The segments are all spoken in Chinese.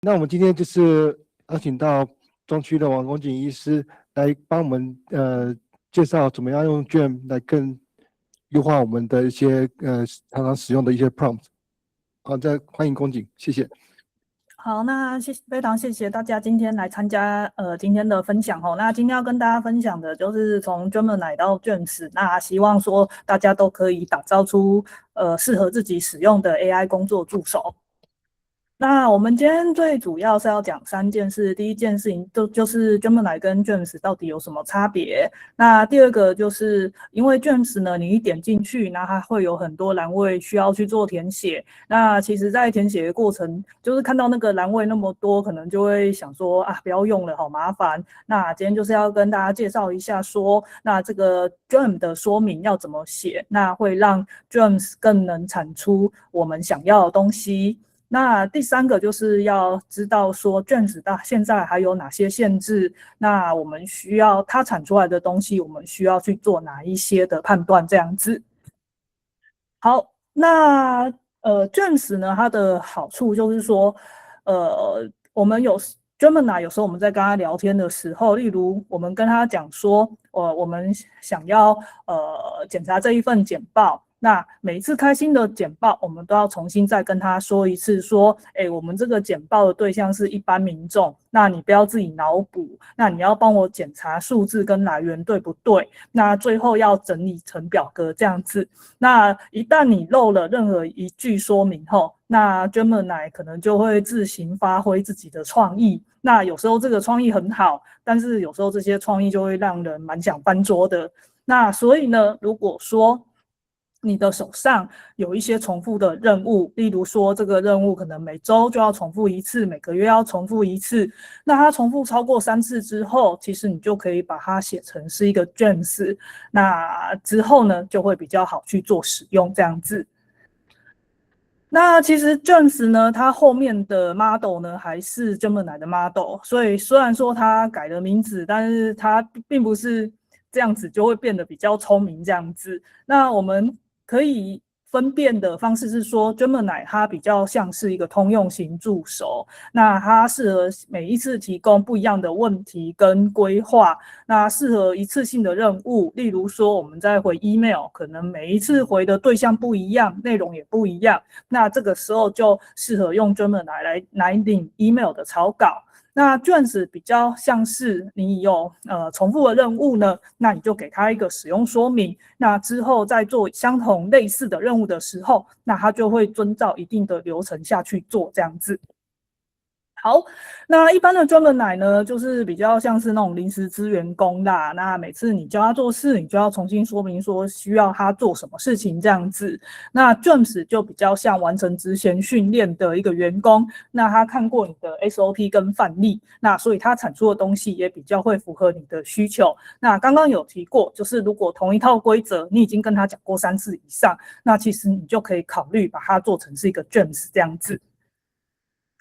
那我们今天就是邀请到中区的王公瑾医师来帮我们介绍怎么样用 GEM 来更优化我们的一些常常使用的一些 prompt。好，再欢迎公瑾，谢谢。好，那非常谢谢大家今天来参加今天的分享哦。那今天要跟大家分享的就是从 Gemini 到 James， 那希望说大家都可以打造出适合自己使用的 AI 工作助手。那我们今天最主要是要讲3件事，第一件事情就是 Gemini 跟 James 到底有什么差别。那第二个就是因为 James 呢，你一点进去，那它会有很多栏位需要去做填写。那其实在填写的过程，就是看到那个栏位那么多，可能就会想说啊，不要用了，好麻烦。那今天就是要跟大家介绍一下说，那这个 GEM 的说明要怎么写，那会让 James 更能产出我们想要的东西。那第3个就是要知道说 James 到现在还有哪些限制，那我们需要它产出来的东西，我们需要去做哪一些的判断这样子。好，那James 呢，它的好处就是说，我们Gemini 有时候我们在跟他聊天的时候，例如我们跟他讲说，我们想要检查这一份简报。那每一次开新的简报，我们都要重新再跟他说一次，说，我们这个简报的对象是一般民众，那你不要自己脑补，那你要帮我检查数字跟来源对不对？那最后要整理成表格这样子。那一旦你漏了任何一句说明后，那 Gemini 可能就会自行发挥自己的创意。那有时候这个创意很好，但是有时候这些创意就会让人蛮想翻桌的。那所以呢，如果说你的手上有一些重复的任务，例如说这个任务可能每周就要重复一次，每个月要重复一次，那它重复超过3次之后，其实你就可以把它写成是一个 Gems， 那之后呢就会比较好去做使用这样子。那其实 James 呢，它后面的 model 呢还是 Gemini 的 model， 所以虽然说它改了名字，但是它并不是这样子就会变得比较聪明这样子。那我们可以分辨的方式是说 Gemini 它比较像是一个通用型助手，那它适合每一次提供不一样的问题跟规划，那适合一次性的任务，例如说我们在回 email， 可能每一次回的对象不一样，内容也不一样，那这个时候就适合用 Gemini 来领 email 的草稿。那 James 比较像是你有重复的任务呢，那你就给他一个使用说明，那之后在做相同类似的任务的时候，那他就会遵照一定的流程下去做这样子。好，那一般的 Gemini 呢，就是比较像是那种临时资源工啦。那每次你教他做事，你就要重新说明说需要他做什么事情这样子。那 James 就比较像完成之前训练的一个员工，那他看过你的 SOP 跟范例，那所以他产出的东西也比较会符合你的需求。那刚刚有提过，就是如果同一套规则你已经跟他讲过3次以上，那其实你就可以考虑把它做成是一个 James 这样子。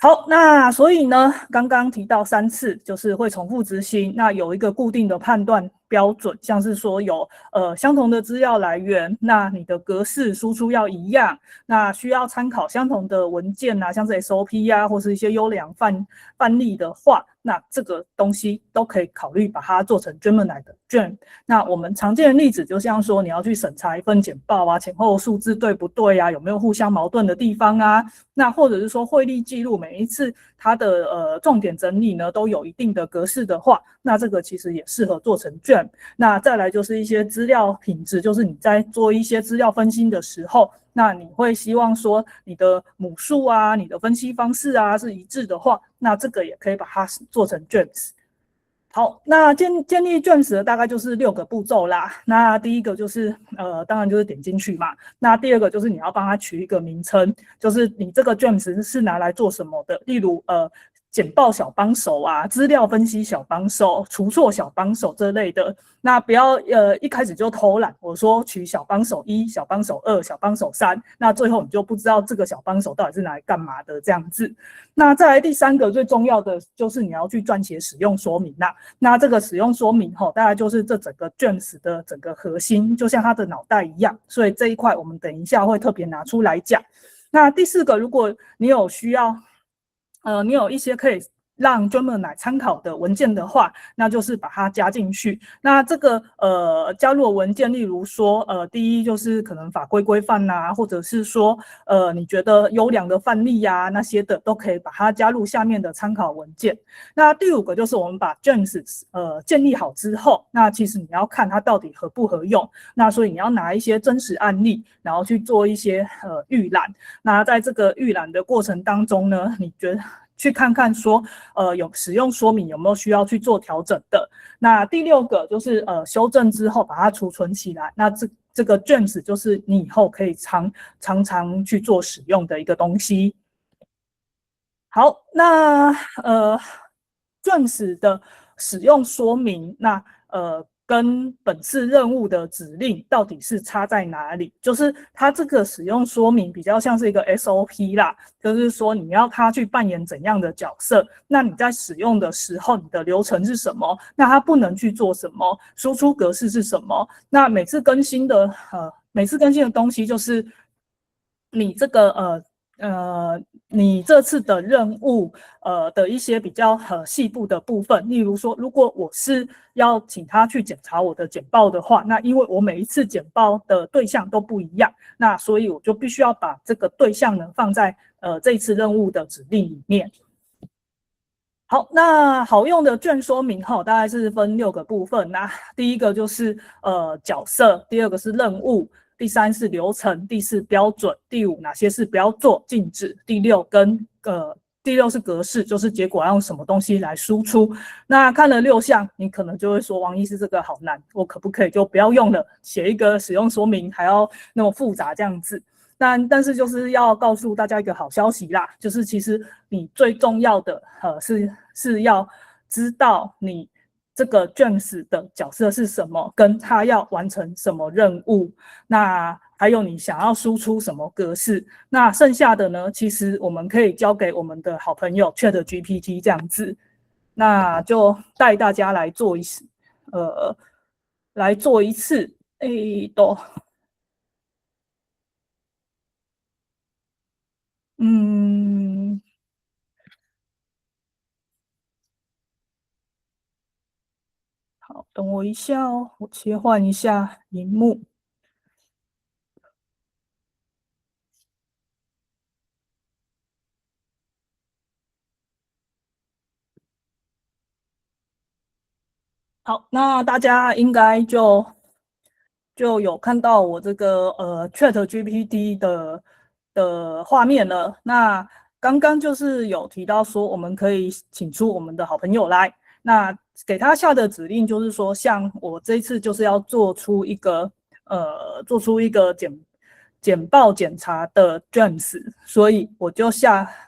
好，那所以呢，刚刚提到3次，就是会重复执行，那有一个固定的判断标准，像是说有相同的资料来源，那你的格式输出要一样，那需要参考相同的文件啊，像是 SOP 啊，或是一些优良范例的话，那这个东西都可以考虑把它做成 Gemini 的 Gem。那我们常见的例子就像说你要去审查一份简报啊，前后数字对不对啊，有没有互相矛盾的地方啊，那或者是说会议记录每一次它的重点整理呢都有一定的格式的话，那这个其实也适合做成 Gem。那再来就是一些资料品质，就是你在做一些资料分析的时候，那你会希望说你的母数啊，你的分析方式啊是一致的话，那这个也可以把它做成 Gems。好，那建立 Gems 的大概就是6个步骤啦。那第一个就是当然就是点进去嘛。那第二个就是你要帮它取一个名称，就是你这个 Gems 是拿来做什么的，例如简报小帮手啊，资料分析小帮手，除错小帮手这类的。那不要一开始就偷懒，我说取小帮手1、小帮手2、小帮手3，那最后你就不知道这个小帮手到底是拿来干嘛的这样子。那再来第3个最重要的就是你要去撰写使用说明啦。那这个使用说明大概就是这整个 Gems 的整个核心，就像它的脑袋一样，所以这一块我们等一下会特别拿出来讲。那第4个，如果你有需要你有一些可以让 German 来参考的文件的话，那就是把它加进去。那这个加入的文件，例如说第一就是可能法规规范呐，或者是说你觉得优良的范例呀、那些的都可以把它加入下面的参考文件。那第五个就是我们把 James 建立好之后，那其实你要看它到底合不合用。那所以你要拿一些真实案例，然后去做一些预览。那在这个预览的过程当中呢，你觉得去看看说，有使用说明有没有需要去做调整的。那第六个就是修正之后把它储存起来。那这个 James 就是你以后可以常常去做使用的一个东西。好，那James 的使用说明，那跟本次任务的指令到底是差在哪里？就是它这个使用说明比较像是一个 SOP 啦，就是说你要它去扮演怎样的角色，那你在使用的时候，你的流程是什么？那它不能去做什么？输出格式是什么？那每次更新的东西就是你这个你这次的任务的一些比较细部的部分，例如说，如果我是要请他去检查我的简报的话，那因为我每一次简报的对象都不一样，那所以我就必须要把这个对象呢放在这一次任务的指令里面。好，那好用的卷说明大概是分6个部分。那第一个就是角色，第二个是任务，第三是流程，第四标准，第五哪些是不要做禁止，第六是格式，就是结果要用什么东西来输出。那看了6项，你可能就会说王医师这个好难，我可不可以就不要用了，写一个使用说明还要那么复杂这样子？但是就是要告诉大家一个好消息啦，就是其实你最重要的是要知道你这个 James 的角色是什么，跟他要完成什么任务，那还有你想要输出什么格式，那剩下的呢，其实我们可以交给我们的好朋友 ChatGPT 这样子，那就带大家来做一次，都。嗯，好，等我一下哦，我切换一下荧幕。好，那大家应该就有看到我这个ChatGPT 的画面了。那刚刚就是有提到说，我们可以请出我们的好朋友来，那给他下的指令就是说，像我这一次就是要做出一个简报检查的 James， 所以我就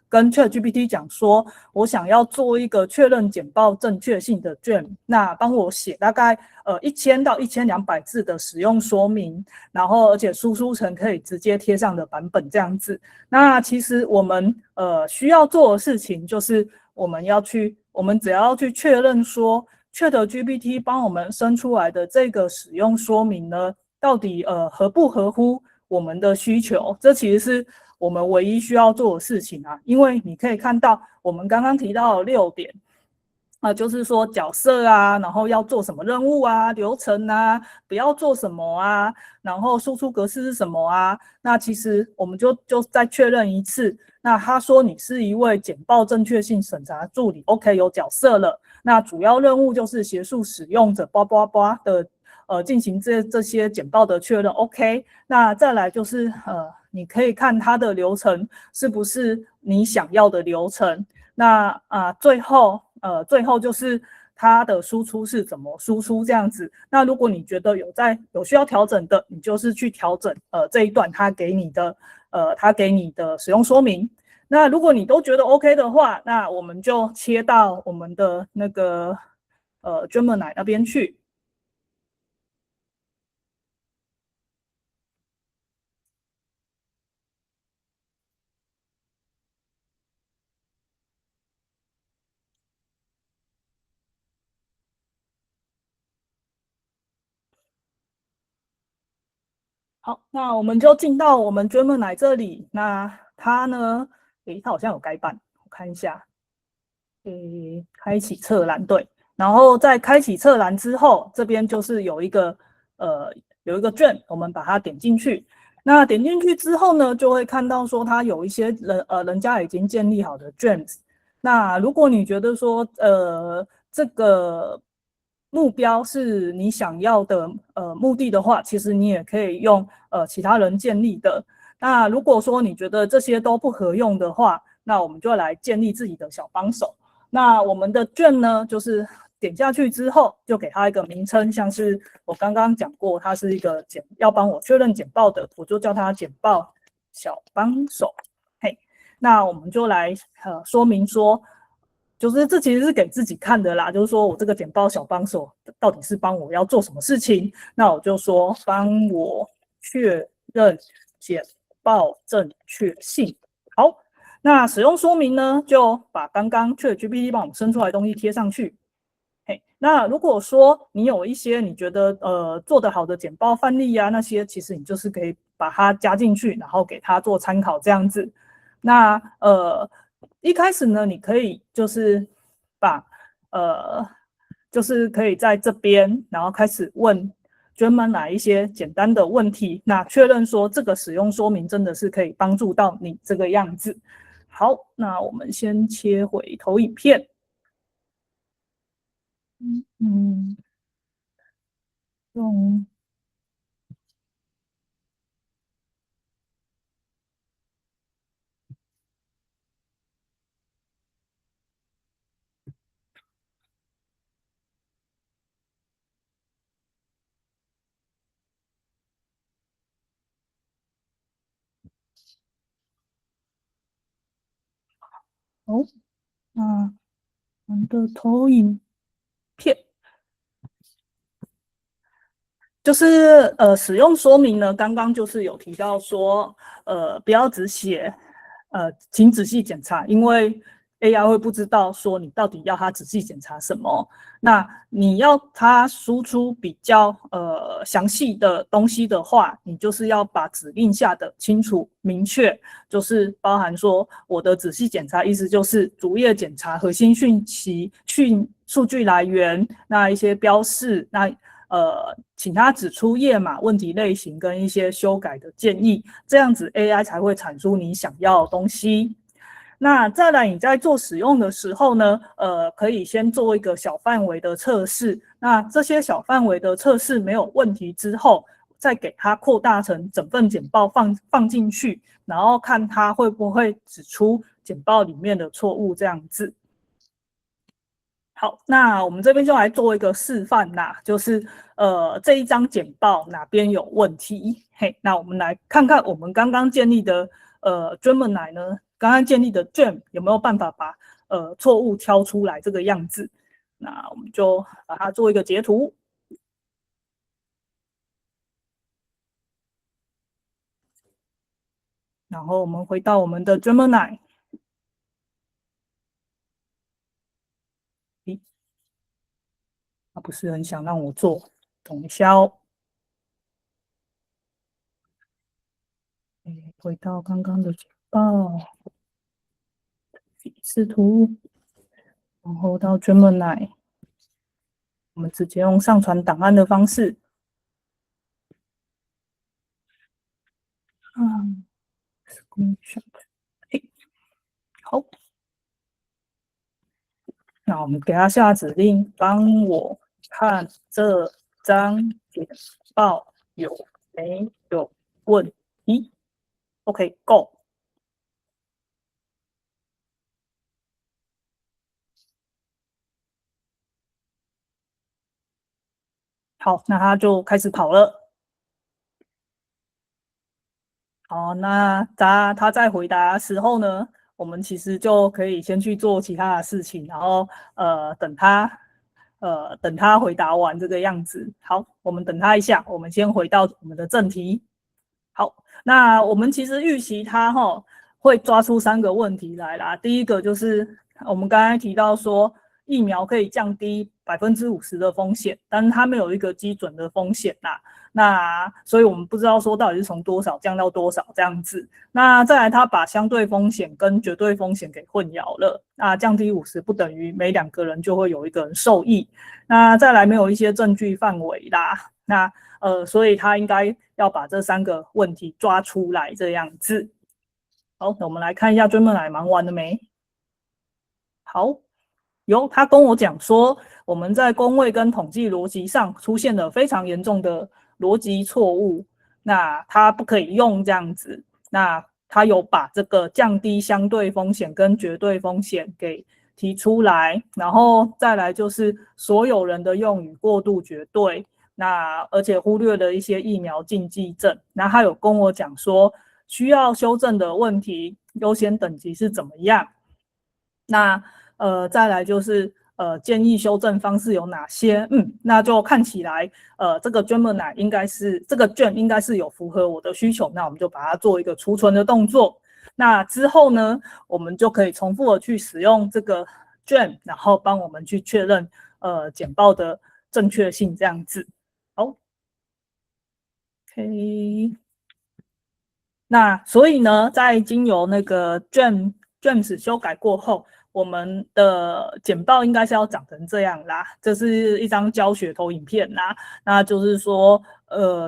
跟 ChatGPT 讲说，我想要做一个确认简报正确性的 James， 那帮我写大概1000到1200字的使用说明，然后而且输出成可以直接贴上的版本这样子。那其实我们需要做的事情就是我们只要去确认说 ChatGPT 帮我们生出来的这个使用说明呢，到底合不合乎我们的需求，这其实是我们唯一需要做的事情啊。因为你可以看到我们刚刚提到的6点，就是说角色啊，然后要做什么任务啊，流程啊，不要做什么啊，然后输出格式是什么啊。那其实我们就再确认一次。那他说你是一位简报正确性审查助理 ，OK， 有角色了。那主要任务就是协助使用者的进行这些简报的确认 ，OK。那再来就是你可以看它的流程是不是你想要的流程。那最后就是它的输出是怎么输出这样子。那如果你觉得有需要调整的，你就是去调整这一段它给你的使用说明。那如果你都觉得 OK 的话，那我们就切到我们的那个Gemini 那边去。好，那我们就进到我们 Gemini 这里。那它呢，它好像有改版，看一下，开启测栏，对，然后在开启测栏之后，这边就是有一个卷，我们把它点进去。那点进去之后呢，就会看到说它有一些人家已经建立好的卷子。那如果你觉得说这个目标是你想要的目的的话，其实你也可以用其他人建立的。那如果说你觉得这些都不合用的话，那我们就来建立自己的小帮手。那我们的卷呢，就是点下去之后，就给它一个名称，像是我刚刚讲过，它是一个要帮我确认简报的，我就叫它简报小帮手。嘿，那我们就来说明说，就是这其实是给自己看的啦，就是说我这个简报小帮手到底是帮我要做什么事情？那我就说帮我确认简报正确性。好。那使用说明呢，就把刚刚 ChatGPT 帮我们生出来的东西贴上去。嘿，那如果说你有一些你觉得做得好的简报范例啊，那些其实你就是可以把它加进去，然后给它做参考这样子。那一开始呢，你可以就是把就是可以在这边，然后开始问Gemini一些简单的问题，那确认说这个使用说明真的是可以帮助到你这个样子。好，那我们先切回投影片。用哦，那我们的投影片。就是使用说明呢，刚刚就是有提到说，不要只写请仔细检查，因为 AI 会不知道说你到底要它仔细检查什么。那你要它输出比较详细的东西的话，你就是要把指令下的清楚明确，就是包含说我的仔细检查意思就是逐页检查核心讯息、数据来源，那一些标示，那请他指出页码、问题类型跟一些修改的建议，这样子 AI 才会产出你想要的东西。那再来，你在做使用的时候呢，可以先做一个小范围的测试。那这些小范围的测试没有问题之后，再给它扩大成整份简报放进去，然后看它会不会指出简报里面的错误，这样子。好，那我们这边就来做一个示范啦，就是这一张简报哪边有问题？嘿，那我们来看看我们刚刚建立的Gemini 呢，刚刚建立的 Gem 有没有办法把错误挑出来这个样子？那我们就把它做一个截图，然后我们回到我们的 Gemini。他不是很想让我做，等一下哦。回到刚刚的简报，视图，然后到 Gemini， 我们直接用上传档案的方式。Screenshot， 好，那我们给他下指令，帮我看这张简报有没有问题 ？OK，Go。好，那他就开始跑了。好，那他在回答的时候呢，我们其实就可以先去做其他的事情，然后等他回答完这个样子。好，我们等他一下，我们先回到我们的正题。好，那我们其实预期他会抓出3个问题来啦。第一个就是我们刚才提到说，疫苗可以降低50%的风险，但是它没有一个基准的风险啦。那所以我们不知道说到底是从多少降到多少这样子。那再来，它把相对风险跟绝对风险给混淆了。那降低50不等于每2个人就会有1个人受益。那再来，没有一些证据范围啦。那所以他应该要把这3个问题抓出来这样子。好，那我们来看一下 Gemini 忙完了没？好，他跟我讲说，我们在公位跟统计逻辑上出现了非常严重的逻辑错误，那他不可以用这样子。那他有把这个降低相对风险跟绝对风险给提出来，然后再来就是所有人的用语过度绝对，那而且忽略了一些疫苗禁忌症。那他有跟我讲说，需要修正的问题优先等级是怎么样。那再来就是建议修正方式有哪些？那就看起来这个 Gemini 应该是这个卷应该是有符合我的需求，那我们就把它做一个储存的动作。那之后呢，我们就可以重复的去使用这个卷，然后帮我们去确认简报的正确性这样子。好 ，OK。那所以呢，在经由那个 James 修改过后，我们的简报应该是要长成这样啦。这是一张教学投影片啦，那就是说，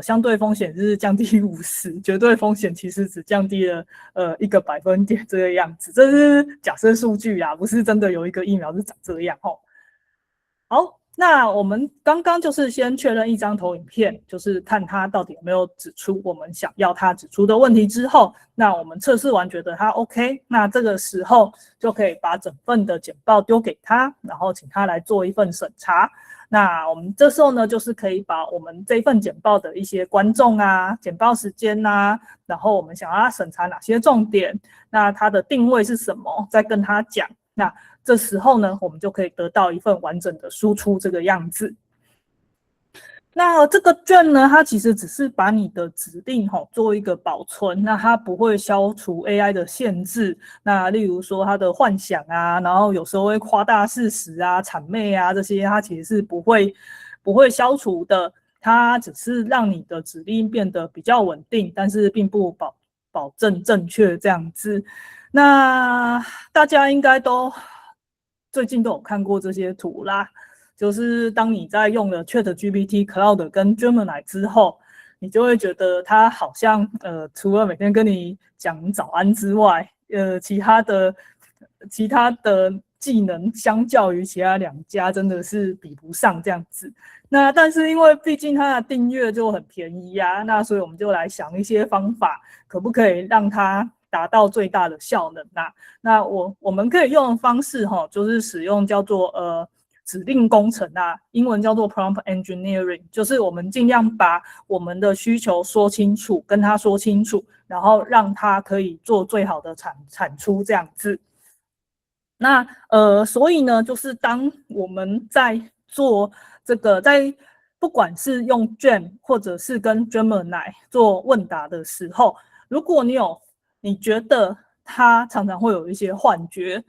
相对风险是降低50%，绝对风险其实只降低了1个百分点这个样子。这是假设数据啦，不是真的有一个疫苗是长这样哦。好。那我们刚刚就是先确认一张投影片，就是看它到底有没有指出我们想要它指出的问题之后，那我们测试完觉得它 OK， 那这个时候就可以把整份的简报丢给他，然后请他来做一份审查。那我们这时候呢，就是可以把我们这份简报的一些观众啊、简报时间啊，然后我们想要他审查哪些重点，那它的定位是什么，再跟他讲。那这时候呢，我们就可以得到一份完整的输出这个样子。那这个卷呢，它其实只是把你的指令做一个保存，那它不会消除 AI 的限制。那例如说它的幻想啊，然后有时候会夸大事实啊、谄媚啊这些，它其实是不会消除的。它只是让你的指令变得比较稳定，但是并不保证正确这样子。那大家应该都最近都有看过这些图啦，就是当你在用了 ChatGPT、Cloud 跟 Gemini 之后，你就会觉得它好像除了每天跟你讲早安之外，其他的技能相较于其他2家真的是比不上这样子。那但是因为毕竟它的订阅就很便宜啊，那所以我们就来想一些方法，可不可以让它达到最大的效能啊？那我们可以用的方式就是使用叫做指令工程啊，英文叫做 prompt engineering， 就是我们尽量把我们的需求说清楚，跟他说清楚，然后让他可以做最好的产出这样子。那所以呢，就是当我们在做这个，在不管是用 Gem 或者是跟 Gemini 做问答的时候，如果你觉得他常常会有一些幻觉，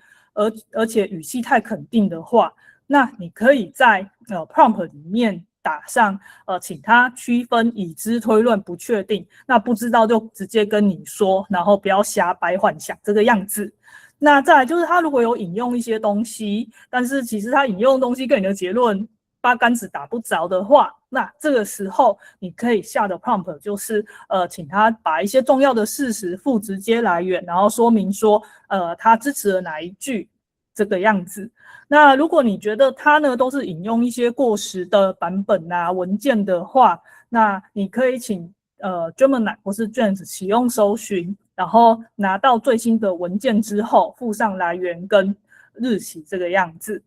而且语气太肯定的话，那你可以在prompt 里面打上请他区分已知推论不确定，那不知道就直接跟你说，然后不要瞎掰幻想这个样子。那再来就是他如果有引用一些东西，但是其实他引用的东西跟你的结论八竿子打不着的话，那这个时候你可以下的 prompt 就是请他把一些重要的事实附直接来源，然后说明说他支持了哪一句这个样子。那如果你觉得他呢都是引用一些过时的版本啊文件的话，那你可以请Gemini 或是 James 启用搜寻，然后拿到最新的文件之后附上来源跟日期这个样子。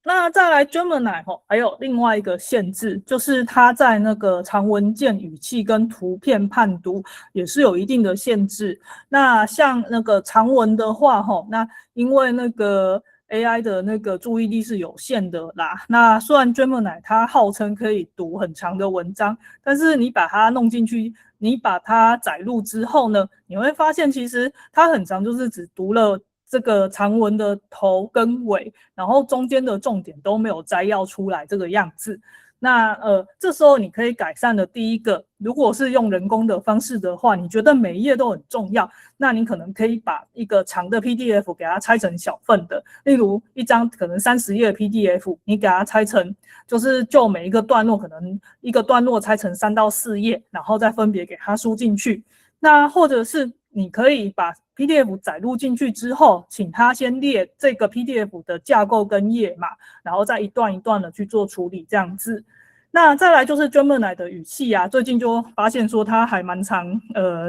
那再来 Gemini 还有另外一个限制，就是它在那个长文件语气跟图片判读也是有一定的限制。那像那个长文的话那因为那个 AI 的那个注意力是有限的啦。那虽然 Gemini 它号称可以读很长的文章，但是你把它弄进去，你把它载入之后呢，你会发现其实它很长，就是只读了这个长文的头跟尾，然后中间的重点都没有摘要出来这个样子。那这时候你可以改善的第一个，如果是用人工的方式的话，你觉得每一页都很重要，那你可能可以把一个长的 PDF 给它拆成小份的，例如一张可能30页的 PDF， 你给它拆成，就是就每一个段落可能一个段落拆成3到4页，然后再分别给它输进去。那或者是你可以把 PDF 载入进去之后，请他先列这个 PDF 的架构跟页码，然后再一段一段的去做处理，这样子。那再来就是 Gemini 的语气啊，最近就发现说它还蛮常，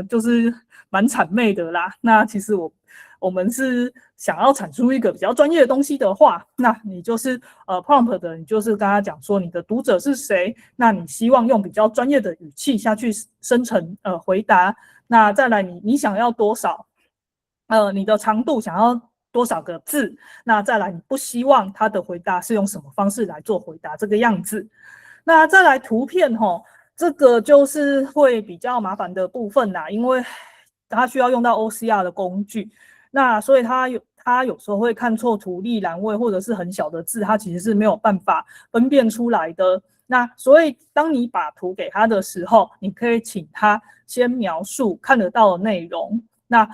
就是蛮谄媚的啦。那其实我们是想要产出一个比较专业的东西的话，那你就是prompt 的，你就是跟他讲说你的读者是谁，那你希望用比较专业的语气下去生成回答。那再来你想要多少，你的长度想要多少个字，那再来你不希望他的回答是用什么方式来做回答这个样子。那再来图片吼，这个就是会比较麻烦的部分啦，因为它需要用到 OCR 的工具，那所以它有时候会看错图例栏位或者是很小的字，它其实是没有办法分辨出来的。那所以当你把图给他的时候，你可以请他先描述看得到的内容，那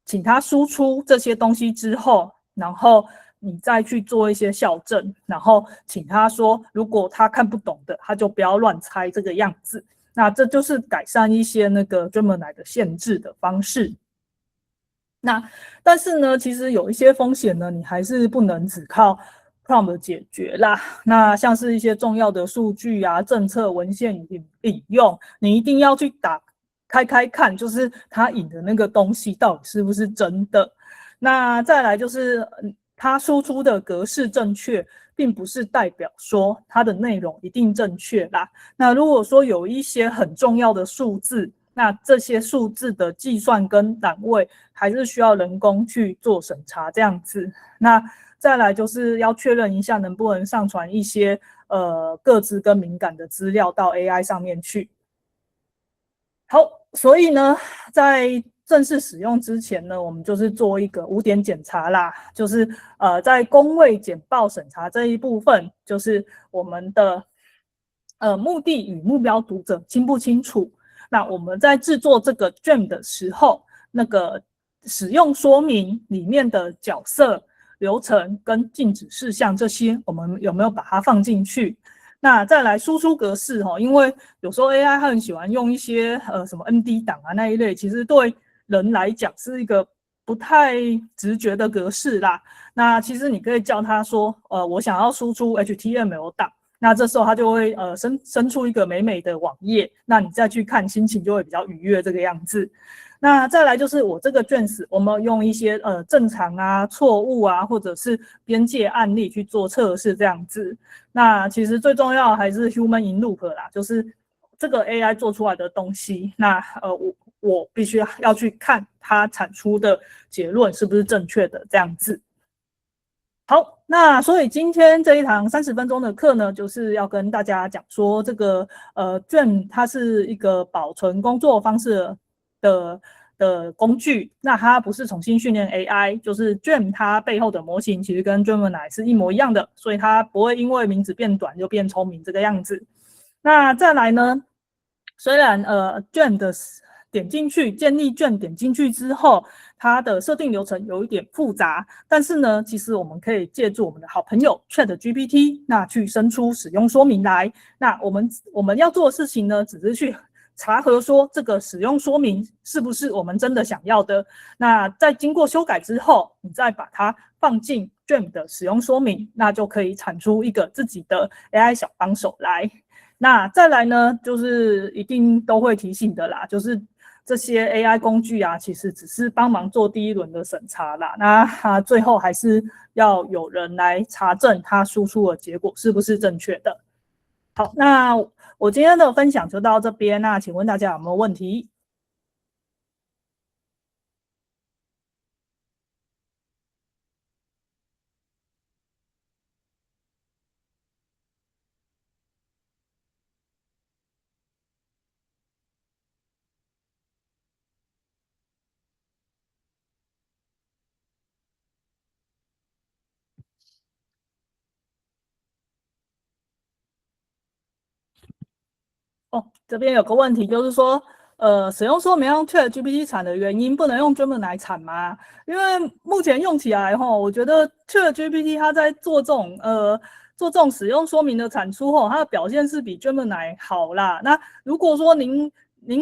请他输出这些东西之后，然后你再去做一些校正，然后请他说，如果他看不懂的，他就不要乱猜这个样子。那这就是改善一些那个 Gemini 的限制的方式。那但是呢，其实有一些风险呢，你还是不能只靠 prompt 解决啦。那像是一些重要的数据啊、政策文献引用，你一定要去打开看，就是他引的那个东西到底是不是真的。那再来就是它输出的格式正确，并不是代表说它的内容一定正确啦。那如果说有一些很重要的数字，那这些数字的计算跟栏位还是需要人工去做审查这样子。那再来就是要确认一下能不能上传一些个资跟敏感的资料到 AI 上面去。好，所以呢，在正式使用之前呢，我们就是做一个5点检查啦，就是在公卫简报审查这一部分，就是我们的目的与目标读者清不清楚？那我们在制作这个 GEM 的时候，那个使用说明里面的角色、流程跟禁止事项这些，我们有没有把它放进去？那再来输出格式哈，因为有时候 AI 很喜欢用一些什么 MD 档啊那一类，其实对人来讲是一个不太直觉的格式啦。那其实你可以叫他说，我想要输出 HTML 档，那这时候他就会生出一个美美的网页，那你再去看，心情就会比较愉悦这个样子。那再来就是我这个卷子，我们用一些正常啊、错误啊，或者是边界案例去做测试这样子。那其实最重要还是 human in loop 啦，就是这个 AI 做出来的东西，那我必须要去看它产出的结论是不是正确的这样子。好，那所以今天这一堂30分钟的课呢，就是要跟大家讲说这个GEM 它是一个保存工作方式的工具，那它不是重新训练 AI， 就是 GEM 它背后的模型其实跟 Gemini 是一模一样的，所以它不会因为名字变短就变聪明这个样子。那再来呢，虽然GEM 的点进去建立卷点进去之后，它的设定流程有一点复杂，但是呢，其实我们可以借助我们的好朋友 ChatGPT， 那去生出使用说明来。那我们要做的事情呢，只是去查核说这个使用说明是不是我们真的想要的。那在经过修改之后，你再把它放进 GEM 的使用说明，那就可以产出一个自己的 AI 小帮手来。那再来呢，就是一定都会提醒的啦，就是这些 AI 工具啊，其实只是帮忙做第一轮的审查啦，那最后还是要有人来查证它输出的结果是不是正确的。好，那我今天的分享就到这边，那请问大家有没有问题？哦，这边有个问题，就是说，使用说明用 ChatGPT 产的原因，不能用 Gemini 产吗？因为目前用起来吼，我觉得 ChatGPT 它在做这种使用说明的产出吼，它的表现是比 Gemini 好啦。那如果说您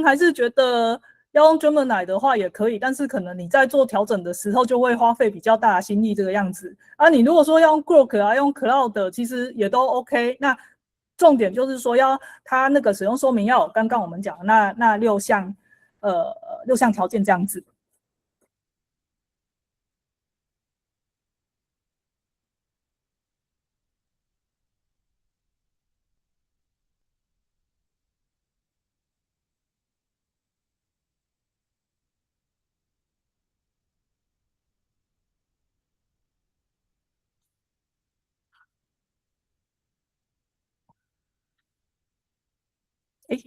还是觉得要用 Gemini 的话也可以，但是可能你在做调整的时候就会花费比较大的心力这个样子。啊，你如果说要用 Grok 啊，用 Cloud 其实也都 OK。那重点就是说要它那个使用说明要有刚刚我们讲的那6项6项条件这样子。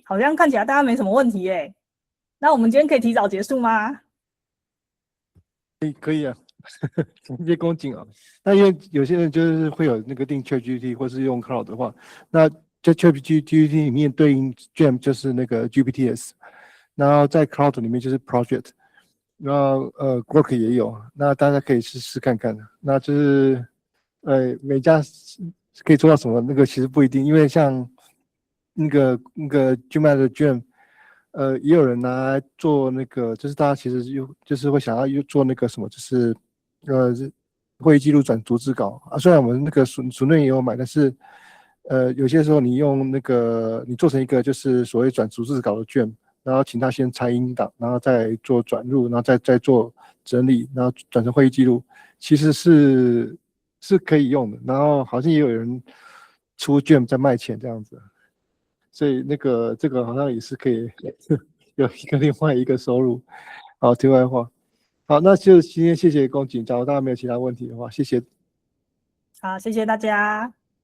好像看起来大家没什么问题耶。那我们今天可以提早结束吗？可以啊，直接恭敬啊。那因为有些人就是会有那个订 ChatGPT 或是用 Cloud 的话，那在 ChatGPT 里面对应 Gem 就是那个 GPTs，然后在 Cloud 里面就是 Project，然后Grok 也有，那大家可以试试看看。那就是每家可以做到什么，那个其实不一定，因为像那个Gmail 的 Gem。也有人拿来做那个，就是大家其实就是会想要做那个什么，就是会议记录转逐字稿啊。虽然我们那个鼠内也有买，但是有些时候你用那个你做成一个就是所谓转逐字稿的卷，然后请他先拆音档，然后再做转入，然后再做整理，然后转成会议记录，其实是可以用的。然后好像也有人出卷在卖钱这样子。所以这个好像也是可以有一个另外一个收入。好，题外话，好，那就今天谢谢龚警，假如大家没有其他问题的话，谢谢。好，谢谢大家。